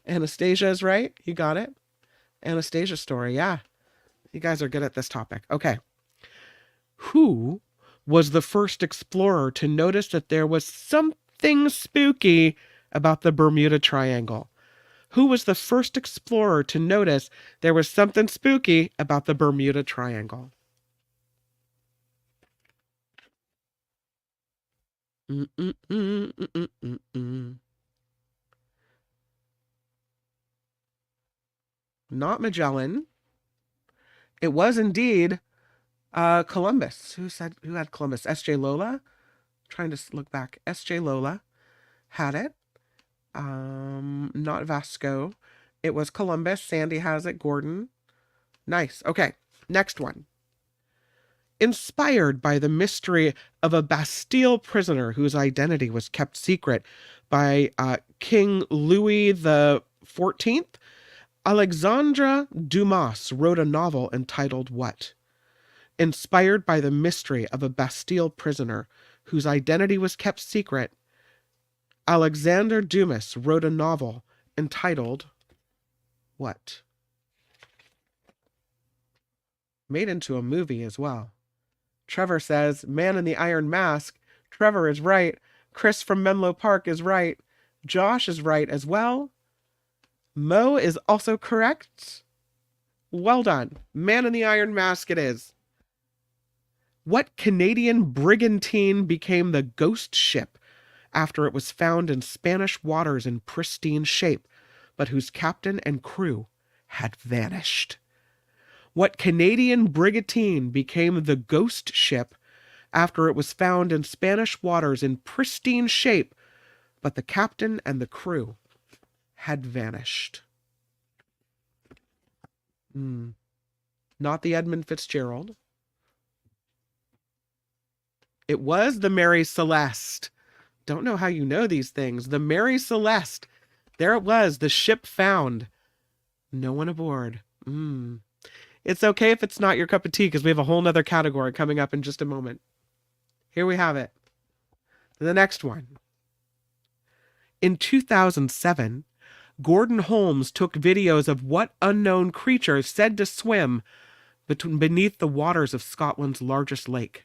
Anastasia is right. You got it. Anastasia story, yeah. You guys are good at this topic. Okay. Who was the first explorer to notice that there was something spooky about the Bermuda Triangle? Who was the first explorer to notice there was something spooky about the Bermuda Triangle? Not Magellan. It was indeed Columbus. Who had Columbus? S.J. Lola? Trying to look back. S.J. Lola had it. Not Vasco. It was Columbus. Sandy has it. Gordon. Nice. Okay. Next one. Inspired by the mystery of a Bastille prisoner whose identity was kept secret by King Louis the XIV, Alexandre Dumas wrote a novel entitled what? Inspired by the mystery of a Bastille prisoner whose identity was kept secret, Alexander Dumas wrote a novel entitled what? Made into a movie as well. Trevor says, Man in the Iron Mask. Trevor is right. Chris from Menlo Park is right. Josh is right as well. Mo is also correct. Well done. Man in the Iron Mask it is. What Canadian brigantine became the ghost ship after it was found in Spanish waters in pristine shape, but whose captain and crew had vanished? What Canadian brigantine became the ghost ship after it was found in Spanish waters in pristine shape, but the captain and the crew had vanished? Not the Edmund Fitzgerald. It was the Mary Celeste. Don't know how you know these things. The Mary Celeste. There it was, the ship found. No one aboard. It's okay if it's not your cup of tea, because we have a whole nother category coming up in just a moment. Here we have it. The next one. In 2007, Gordon Holmes took videos of what unknown creature said to swim beneath the waters of Scotland's largest lake.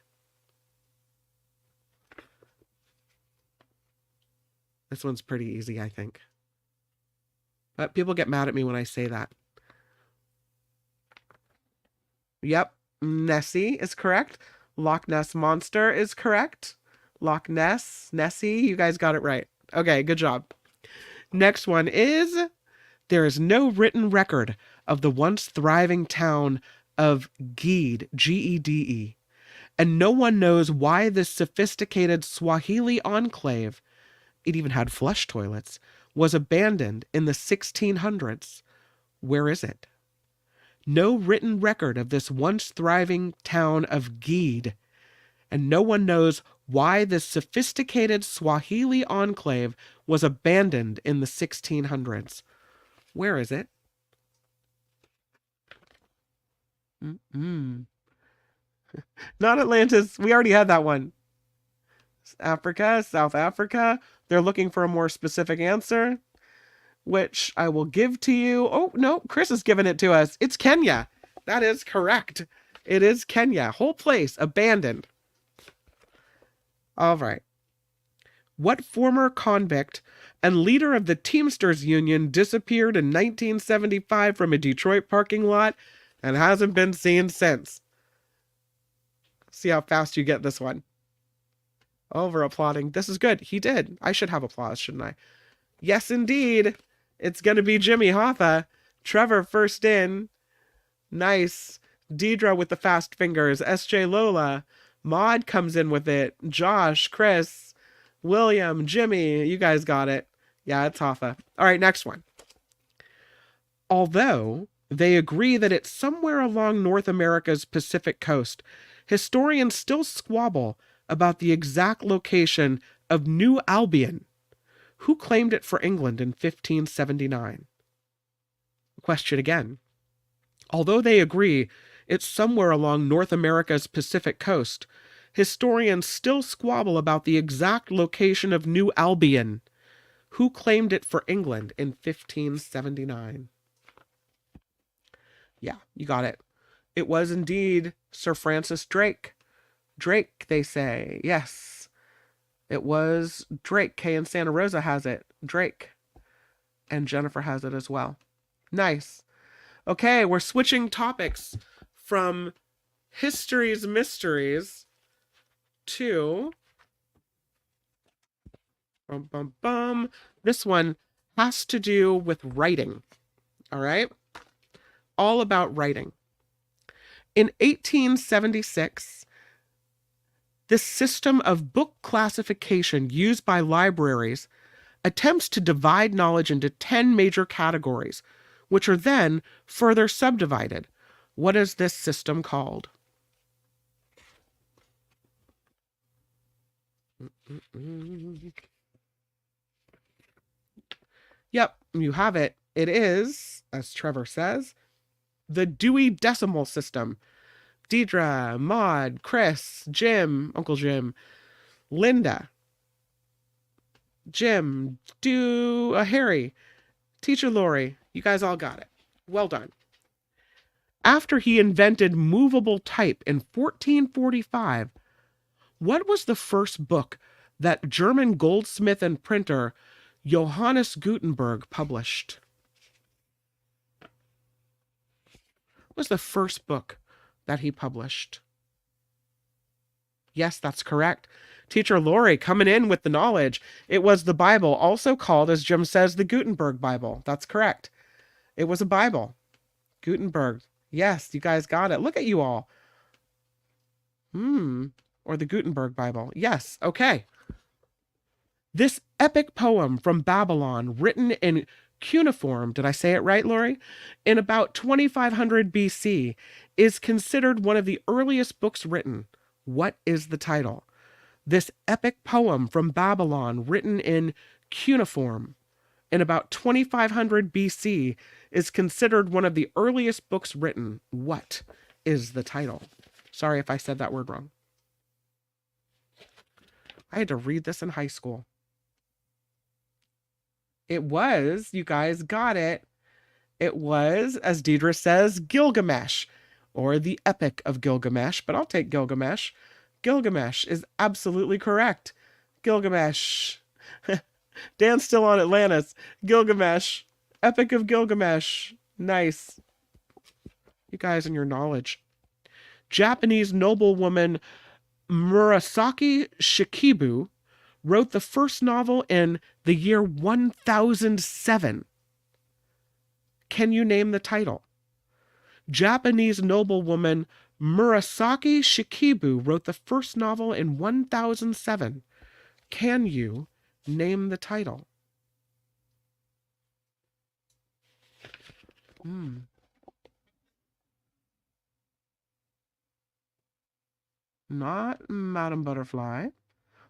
This one's pretty easy, I think. But people get mad at me when I say that. Yep, Nessie is correct. Loch Ness Monster is correct. Loch Ness, Nessie, you guys got it right. Okay, good job. Next one is, there is no written record of the once thriving town of Gede, G-E-D-E, and no one knows why this sophisticated Swahili enclave, it even had flush toilets, was abandoned in the 1600s. Where is it? No written record of this once thriving town of Gede, and no one knows why this sophisticated Swahili enclave was abandoned in the 1600s. Where is it? Not Atlantis. We already had that one. Africa, South Africa. They're looking for a more specific answer, which I will give to you. Oh, no, Chris has given it to us. It's Kenya. That is correct. It is Kenya. Whole place abandoned. All right. What former convict and leader of the Teamsters Union disappeared in 1975 from a Detroit parking lot and hasn't been seen since? See how fast you get this one. Over applauding. This is good. He did. I should have applause, shouldn't I? Yes, indeed. It's going to be Jimmy Hoffa. Trevor first in. Nice. Deidre with the fast fingers. SJ Lola. Maud comes in with it. Josh, Chris, William, Jimmy. You guys got it. Yeah, it's Hoffa. All right, next one. Although they agree that it's somewhere along North America's Pacific coast, historians still squabble about the exact location of New Albion. Who claimed it for England in 1579? Question again. Although they agree it's somewhere along North America's Pacific coast, historians still squabble about the exact location of New Albion. Who claimed it for England in 1579? Yeah, you got it. It was indeed Sir Francis Drake. Drake, they say. Yes. It was Drake. Kay in Santa Rosa has it. Drake. And Jennifer has it as well. Nice. Okay, we're switching topics from history's mysteries to... This one has to do with writing. All right? All about writing. In 1876... this system of book classification used by libraries attempts to divide knowledge into 10 major categories, which are then further subdivided. What is this system called? Yep, you have it. It is, as Trevor says, the Dewey Decimal System. Deidre, Maud, Chris, Jim, Uncle Jim, Linda, Jim, Harry, Teacher Lori, you guys all got it. Well done. After he invented movable type in 1445, what was the first book that German goldsmith and printer Johannes Gutenberg published? What was the first book that he published? Yes, that's correct. Teacher Lori coming in with the knowledge. It was the Bible, also called, as Jim says, the Gutenberg Bible. That's correct. It was a Bible. Gutenberg. Yes, you guys got it. Look at you all. Or the Gutenberg Bible. Yes, okay. This epic poem from Babylon, written in cuneiform, did I say it right, Lori? In about 2500 BC, is considered one of the earliest books written. What is the title? This epic poem from Babylon, written in cuneiform, in about 2500 BC, is considered one of the earliest books written. What is the title? Sorry if I said that word wrong. I had to read this in high school. It was, you guys got it. It was, as Deidre says, Gilgamesh, or the Epic of Gilgamesh, but I'll take Gilgamesh. Gilgamesh is absolutely correct. Gilgamesh. Dan's still on Atlantis. Gilgamesh. Epic of Gilgamesh. Nice. You guys and your knowledge. Japanese noblewoman Murasaki Shikibu wrote the first novel in the year 1007. Can you name the title? Japanese noblewoman Murasaki Shikibu wrote the first novel in 1007. Can you name the title? Not Madame Butterfly,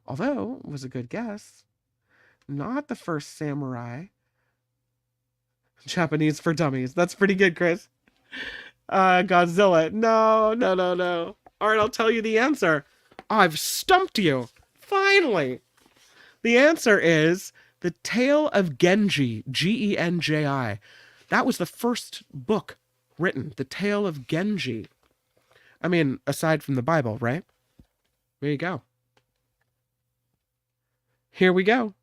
although it was a good guess. Not The First Samurai. Japanese for Dummies. That's pretty good, Chris. Godzilla. No. All right, I'll tell you the answer. I've stumped you. Finally. The answer is The Tale of Genji, Genji. That was the first book written, The Tale of Genji. I mean, aside from the Bible, right? There you go. Here we go.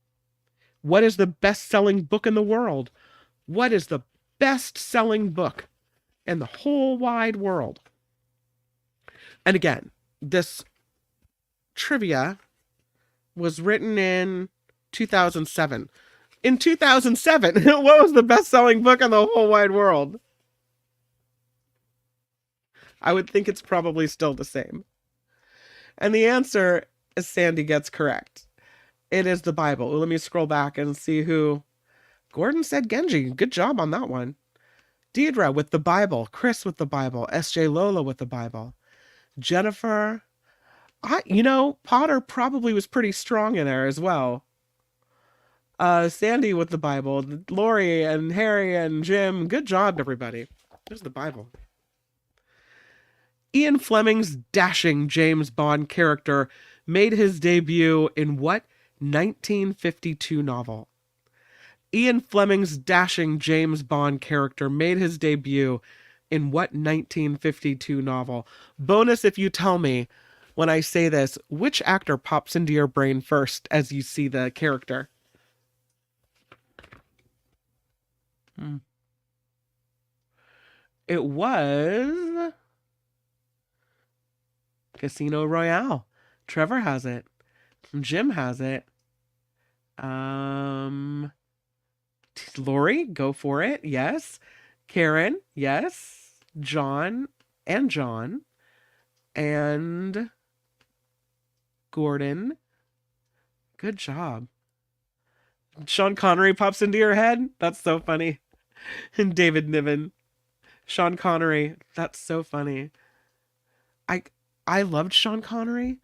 What is the best-selling book in the world? What is the best-selling book in the whole wide world? And again, this trivia was written in 2007. In 2007, what was the best-selling book in the whole wide world? I would think it's probably still the same. And the answer, as Sandy gets correct, it is the Bible. Let me scroll back and see who. Gordon said Genji. Good job on that one. Deidre with the Bible. Chris with the Bible. SJ Lola with the Bible. Jennifer. Potter probably was pretty strong in there as well. Sandy with the Bible. Lori and Harry and Jim. Good job, everybody. There's the Bible. Ian Fleming's dashing James Bond character made his debut in what 1952 novel? Ian Fleming's dashing James Bond character made his debut in what 1952 novel? Bonus if you tell me, when I say this, which actor pops into your brain first as you see the character? It was Casino Royale. Trevor has it. Jim has it. Lori, go for it. Yes. Karen, yes. John. And Gordon. Good job. Sean Connery pops into your head? That's so funny. And David Niven. Sean Connery. That's so funny. I loved Sean Connery,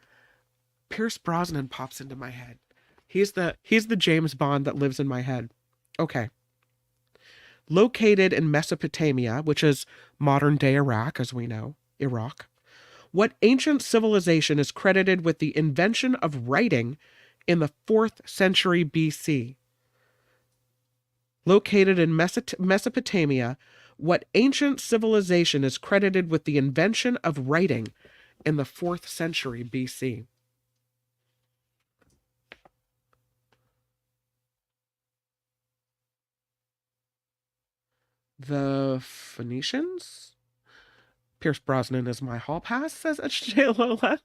Pierce Brosnan pops into my head. He's the James Bond that lives in my head. Okay. Located in Mesopotamia, which is modern day Iraq, as we know, Iraq. What ancient civilization is credited with the invention of writing in the 4th century BC? Located in Mesopotamia, what ancient civilization is credited with the invention of writing in the 4th century BC? The Phoenicians? Pierce Brosnan is my hall pass, says H.J. Lola.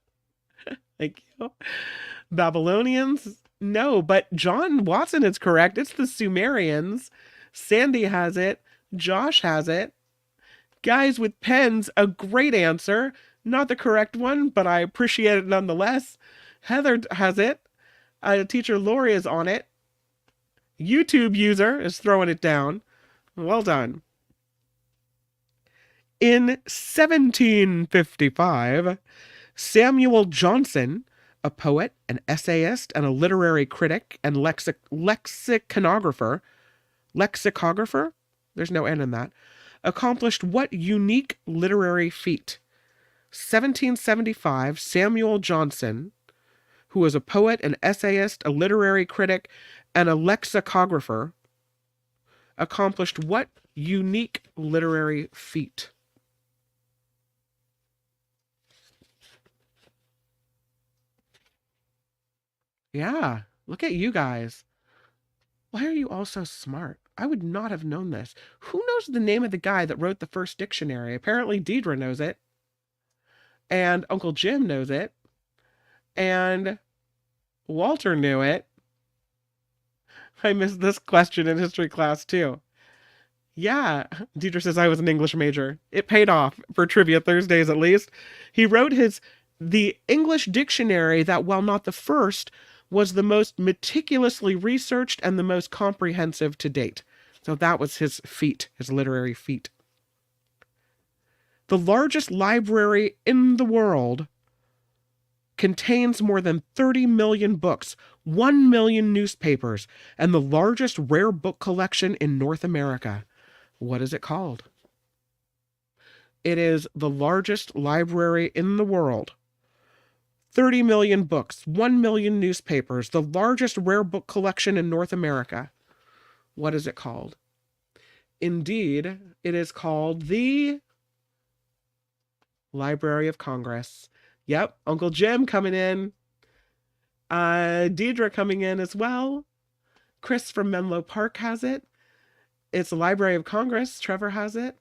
Thank you. Babylonians? No, but John Watson is correct. It's the Sumerians. Sandy has it. Josh has it. Guys with pens, a great answer. Not the correct one, but I appreciate it nonetheless. Heather has it. Teacher Lori is on it. YouTube user is throwing it down. Well done. In 1755, Samuel Johnson, a poet, an essayist, and a literary critic and lexicographer, there's no N in that, accomplished what unique literary feat? 1775, Samuel Johnson, who was a poet, an essayist, a literary critic, and a lexicographer, accomplished what unique literary feat? Yeah, look at you guys. Why are you all so smart? I would not have known this. Who knows the name of the guy that wrote the first dictionary? Apparently Deidre knows it. And Uncle Jim knows it. And Walter knew it. I missed this question in history class too. Yeah, Deidre says I was an English major. It paid off for Trivia Thursdays at least. He wrote the English dictionary that, while not the first, was the most meticulously researched and the most comprehensive to date. So that was his feat, his literary feat. The largest library in the world contains more than 30 million books, 1 million newspapers, and the largest rare book collection in North America. What is it called? It is the largest library in the world. 30 million books, 1 million newspapers, the largest rare book collection in North America. What is it called? Indeed, it is called the Library of Congress. Yep, Uncle Jim coming in. Deidre coming in as well. Chris from Menlo Park has it. It's the Library of Congress. Trevor has it.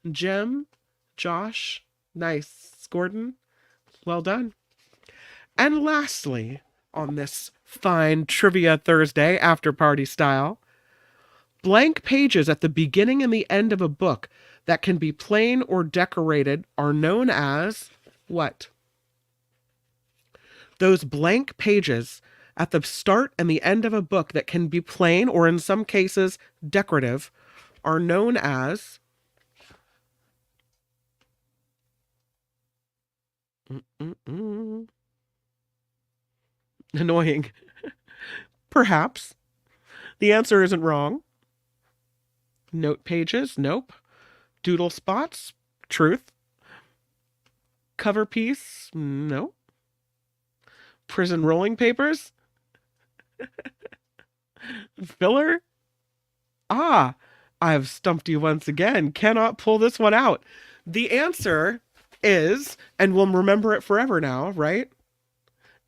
Jim, Josh, nice. Gordon, well done. And lastly, on this fine Trivia Thursday after party style, blank pages at the beginning and the end of a book that can be plain or decorated are known as what? Those blank pages at the start and the end of a book that can be plain or in some cases decorative are known as annoying. Perhaps. The answer isn't wrong. Note pages? Nope. Doodle spots? Truth. Cover piece? No. Prison rolling papers? Filler? Ah, I've stumped you once again. Cannot pull this one out. The answer is, and we'll remember it forever now, right?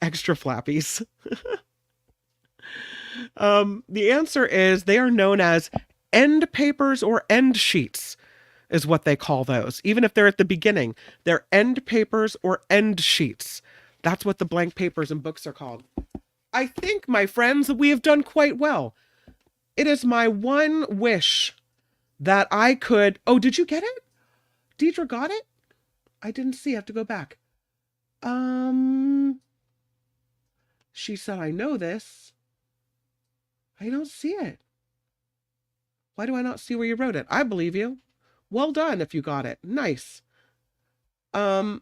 Extra flappies. The answer is they are known as end papers or end sheets is what they call those. Even if they're at the beginning, they're end papers or end sheets. That's what the blank papers and books are called. I think, my friends, that we have done quite well. It is my one wish that I could... Oh, did you get it? Deidre got it? I didn't see. I have to go back. She said, I know this. I don't see it. Why do I not see where you wrote it? I believe you. Well done if you got it. Nice. I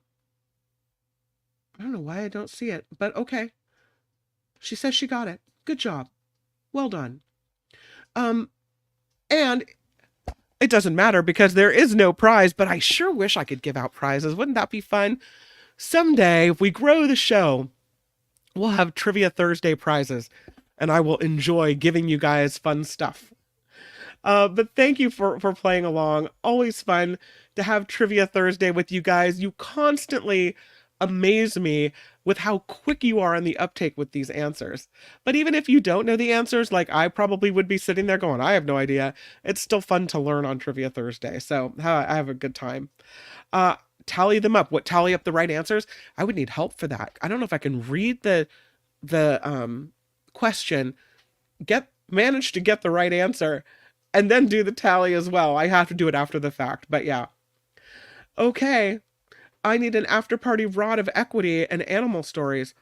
don't know why I don't see it, but okay. She says she got it. Good job. Well done. And it doesn't matter because there is no prize, but I sure wish I could give out prizes. Wouldn't that be fun? Someday, if we grow the show, we'll have Trivia Thursday prizes, and I will enjoy giving you guys fun stuff. But thank you for playing along. Always fun to have Trivia Thursday with you guys. You constantly amaze me with how quick you are on the uptake with these answers. But even if you don't know the answers, like I probably would be sitting there going, I have no idea, it's still fun to learn on Trivia Thursday. So I have a good time. Tally them up. Tally up the right answers? I would need help for that. I don't know if I can read the question, manage to get the right answer, and then do the tally as well. I have to do it after the fact, but yeah. Okay. I need an after-party rod of equity and animal stories.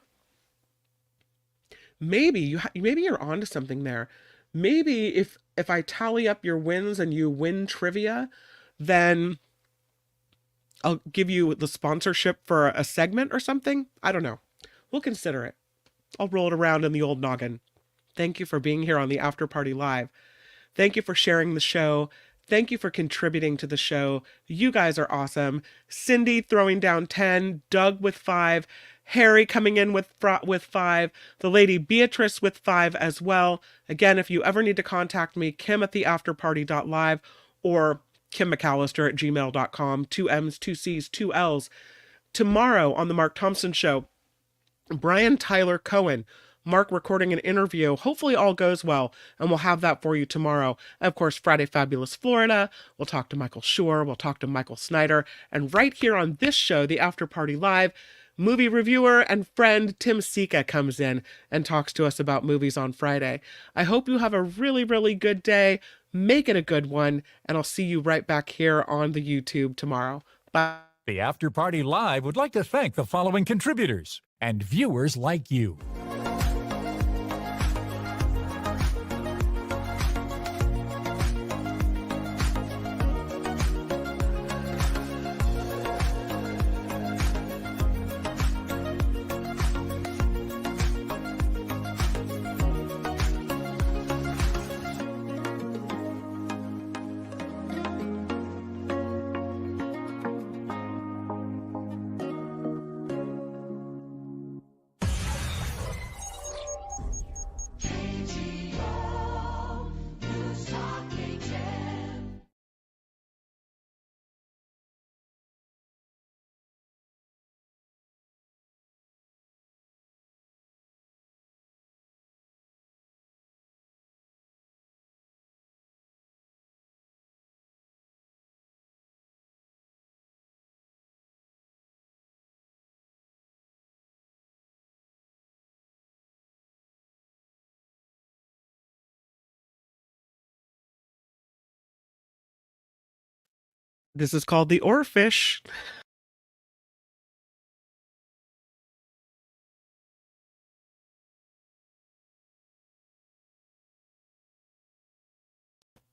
Maybe you're onto something there. Maybe if I tally up your wins and you win trivia, then I'll give you the sponsorship for a segment or something. I don't know. We'll consider it. I'll roll it around in the old noggin. Thank you for being here on the After Party Live. Thank you for sharing the show. Thank you for contributing to the show. You guys are awesome. Cindy throwing down 10, Doug with 5, Harry coming in with 5, the lady Beatrice with 5 as well. Again, if you ever need to contact me, kim@theafterparty.live or kimmcallister@gmail.com, 2 M's, 2 C's, 2 L's. Tomorrow on the Mark Thompson Show, Brian Tyler Cohen, Mark recording an interview. Hopefully all goes well, and we'll have that for you tomorrow. And of course, Friday Fabulous Florida. We'll talk to Michael Schur. We'll talk to Michael Snyder. And right here on this show, the After Party Live, movie reviewer and friend Tim Sika comes in and talks to us about movies on Friday. I hope you have a really, really good day. Make it a good one, and I'll see you right back here on the YouTube tomorrow. Bye. The After Party Live would like to thank the following contributors and viewers like you. This is called the oarfish.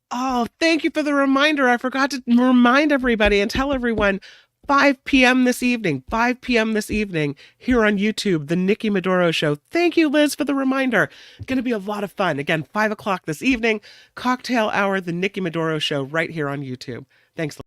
Oh, thank you for the reminder. I forgot to remind everybody and tell everyone 5 p.m. this evening, 5 p.m. this evening here on YouTube, The Nikki Maduro Show. Thank you, Liz, for the reminder. Going to be a lot of fun. Again, 5 o'clock this evening, cocktail hour, The Nikki Maduro Show right here on YouTube. Thanks, Liz.